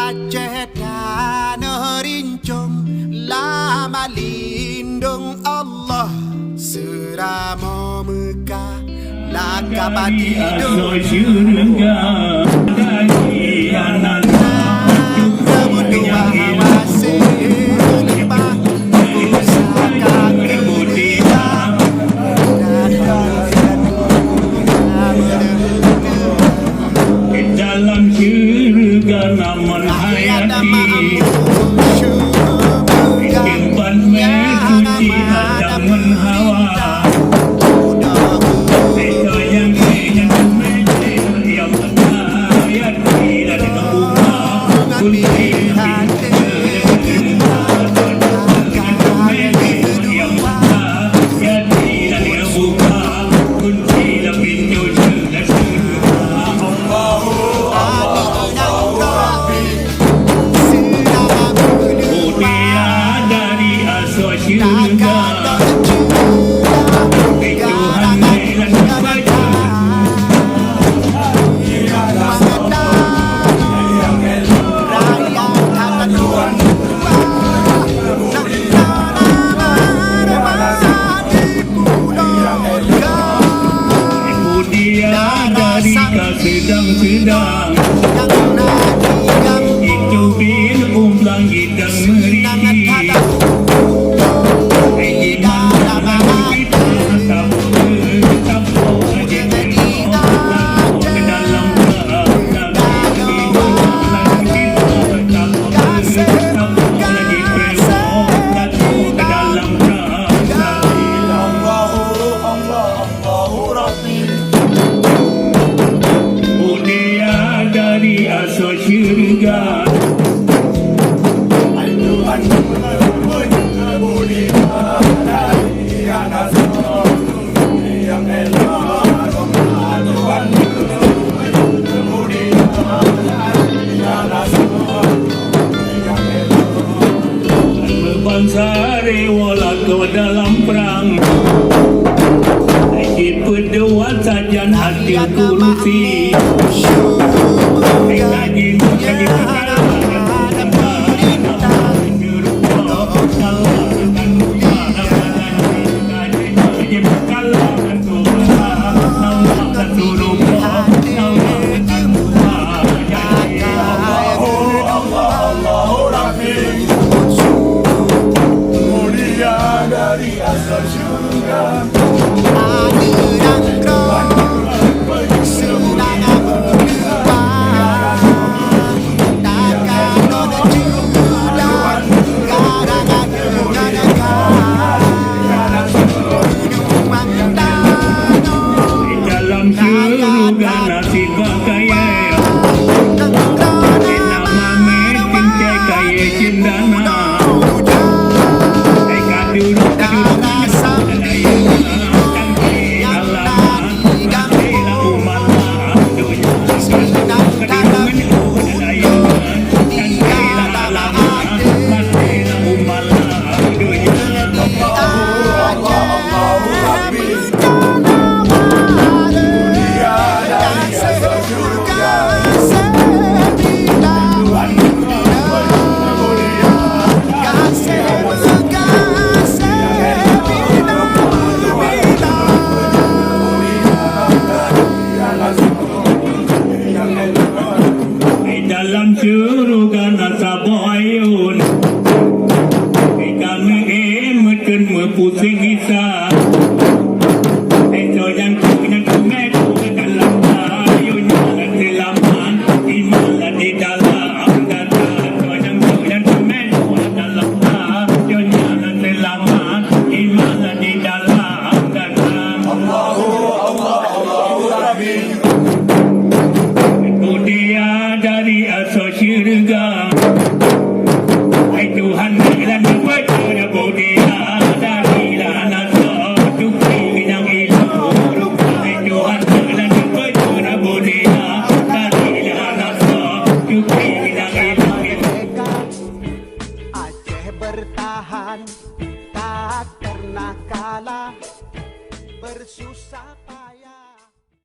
Aceh tanah rincung, lama lindung Allah, serama Mekah lakap adidung. Dalam syurga namun hayati Kimpan mesuci hadam menhawa Itu yang mencil yang menghayati dan membuka kunci pintu yang menghayati dan membuka kunci pintu sedang-sedang itu bin langit dan meridi gimana kita tetap aja ke dalam syurga berbangsa rewala ke dalam perang ikut berdua sajan hati kursi dalam syurga nasabayun kami emetkan mepusing kisah